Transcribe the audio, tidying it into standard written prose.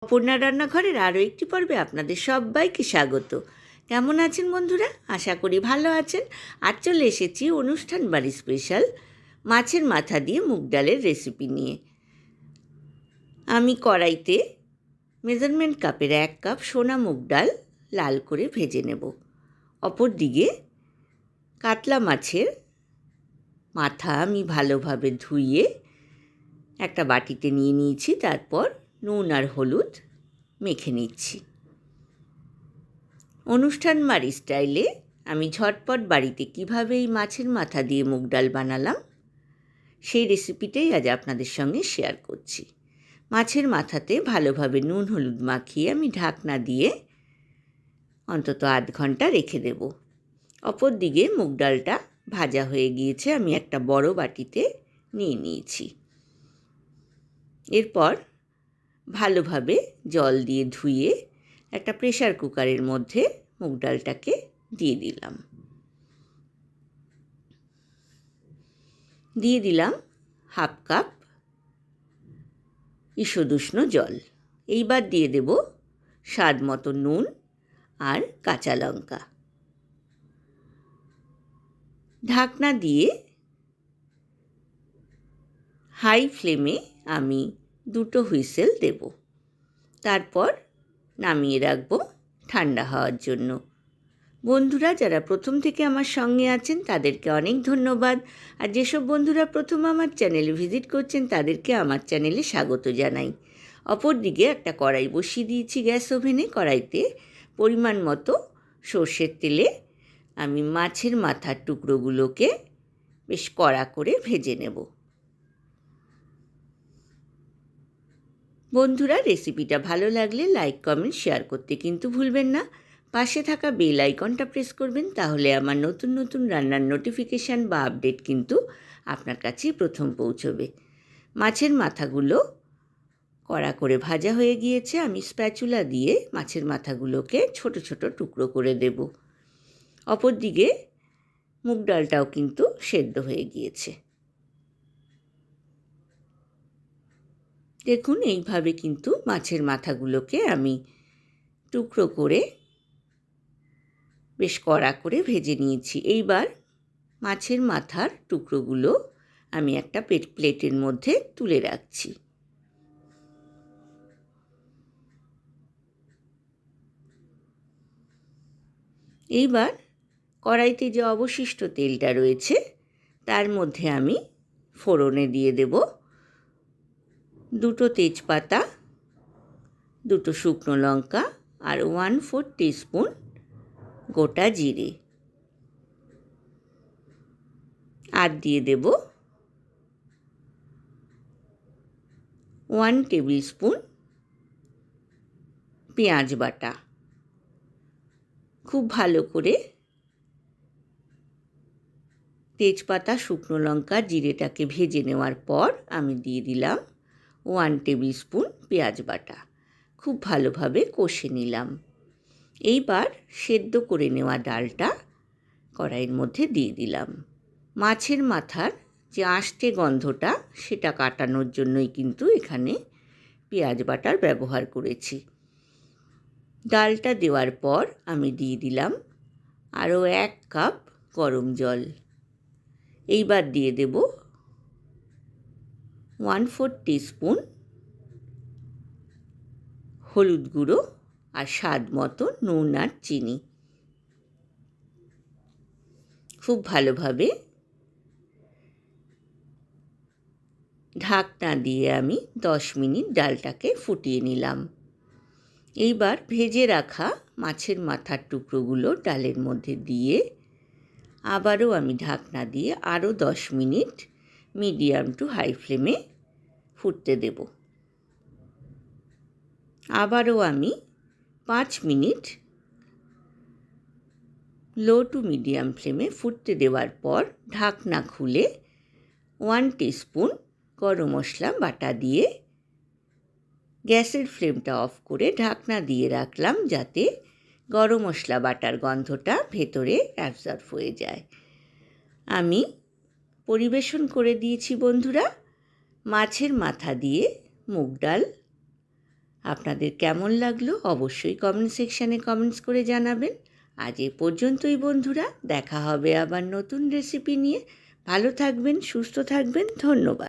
অপর্ণা রান্নাঘরের আরও একটি পর্বে আপনাদের সবাইকে স্বাগত। কেমন আছেন বন্ধুরা? আশা করি ভালো আছেন। আজ চলে এসেছি অনুষ্ঠান বাড়ি স্পেশাল মাছের মাথা দিয়ে মুগ ডালের রেসিপি নিয়ে। আমি কড়াইতে মেজারমেন্ট কাপের 1 কাপ সোনা মুগ ডাল লাল করে ভেজে নেব। অপর দিকে কাতলা মাছের মাথা আমি ভালোভাবে ধুয়ে একটা বাটিতে নিয়ে নিয়েছি। তারপর নুন আর হলুদ মেখে নিচ্ছি। অনুষ্ঠান বাড়ি স্টাইলে আমি ঝটপট বাড়িতে কীভাবে এই মাছের মাথা দিয়ে মুগ ডাল বানালাম সেই রেসিপিটাই আজ আপনাদের সঙ্গে শেয়ার করছি। মাছের মাথাতে ভালোভাবে নুন হলুদ মাখিয়ে আমি ঢাকনা দিয়ে অন্তত আধ ঘন্টা রেখে দেব। অপর দিকে মুগ ডালটা ভাজা হয়ে গিয়েছে, আমি একটা বড় বাটিতে নিয়ে নিয়েছি। এরপর ভালোভাবে জল দিয়ে ধুয়ে একটা প্রেসার কুকারের মধ্যে মুগ ডালটাকে দিয়ে দিলাম। দিয়ে দিলাম 1/2 কাপ ঈষদুষ্ণ জল। এইবার দিয়ে দেব স্বাদ মতো নুন আর কাঁচা লঙ্কা। ঢাকনা দিয়ে হাই ফ্লেমে আমি 2 হুইসেল দেব। তারপর নামিয়ে রাখবো ঠান্ডা হওয়ার জন্য। বন্ধুরা যারা প্রথম থেকে আমার সঙ্গে আছেন তাদেরকে অনেক ধন্যবাদ। আর যেসব বন্ধুরা প্রথম আমার চ্যানেলে ভিজিট করছেন তাদেরকে আমার চ্যানেলে স্বাগত জানাই। অপর দিকে একটা কড়াই বসিয়ে দিয়েছি গ্যাস ওভেনে। কড়াইতে পরিমাণ মতো সর্ষের তেলে আমি মাছের মাথার টুকরোগুলোকে বেশ কড়া করে ভেজে নেব। বন্ধুরা রেসিপিটা ভালো লাগলে লাইক কমেন্ট শেয়ার করতে কিন্তু ভুলবেন না। পাশে থাকা বেল আইকনটা প্রেস করবেন, তাহলে আমার নতুন নতুন রান্নার নোটিফিকেশান বা আপডেট কিন্তু আপনার কাছেই প্রথম পৌঁছবে। মাছের মাথাগুলো কড়া করে ভাজা হয়ে গিয়েছে। আমি স্প্যাচুলা দিয়ে মাছের মাথাগুলোকে ছোট ছোট টুকরো করে দেব। অপর দিকে মুগ ডালটাও কিন্তু সেদ্ধ হয়ে গিয়েছে। দেখুন এইভাবে কিন্তু মাছের মাথাগুলোকে আমি টুকরো করে বেশ কড়া করে ভেজে নিয়েছি। এইবার মাছের মাথার টুকরোগুলো আমি একটা প্লেটের মধ্যে তুলে রাখছি। এইবার কড়াইতে যে অবশিষ্ট তেলটা রয়েছে তার মধ্যে আমি ফোড়নে দিয়ে দেব 2 তেজপাতা, 2 শুকনো লঙ্কা আর 1/4 টিস্পুন গোটা জিরে। আর দিয়ে দেব 1 টেবিল স্পুন পেঁয়াজ বাটা। খুব ভালো করে তেজপাতা, শুকনো লঙ্কা, জিরেটাকে ভেজে নেওয়ার পর আমি দিয়ে দিলাম 1 টেবিল স্পুন পেঁয়াজ বাটা। খুব ভালোভাবে কষে নিলাম। এইবার সেদ্ধ করে নেওয়া ডালটা কড়াইয়ের মধ্যে দিয়ে দিলাম। মাছের মাথার যে আষ্টে গন্ধটা সেটা কাটানোর জন্যই কিন্তু এখানে পেঁয়াজ বাটার ব্যবহার করেছি। ডালটা দেওয়ার পর আমি দিয়ে দিলাম আরও 1 কাপ গরম জল। এইবার দিয়ে দেব 1/4 টিস্পুন হলুদ গুঁড়ো আর স্বাদ মতো নুন আর চিনি। খুব ভালোভাবে ঢাকনা দিয়ে আমি 10 মিনিট ডালটাকে ফুটিয়ে নিলাম। এইবার ভেজে রাখা মাছের মাথার টুকরোগুলো ডালের মধ্যে দিয়ে আবারও আমি ঢাকনা দিয়ে আরও 10 মিনিট মিডিয়াম টু হাই ফ্লেমে ফুটতে দেব। আবারও আমি 5 মিনিট লো টু মিডিয়াম ফ্লেমে ফুটতে দেওয়ার পর ঢাকনা খুলে 1 টিস্পুন গরম মশলা বাটা দিয়ে গ্যাসের ফ্লেমটা অফ করে ঢাকনা দিয়ে রাখলাম, যাতে গরম মশলা বাটার গন্ধটা ভেতরে অ্যাবজর্ব হয়ে যায়। আমি পরিবেশন করে দিয়েছি বন্ধুরা মাছের মাথা দিয়ে মুগ ডাল আপনাদের কেমন লাগলো অবশ্যই কমেন্ট সেকশানে কমেন্টস করে জানাবেন। আজ এ পর্যন্তই বন্ধুরা, দেখা হবে আবার নতুন রেসিপি নিয়ে। ভালো থাকবেন, সুস্থ থাকবেন, ধন্যবাদ।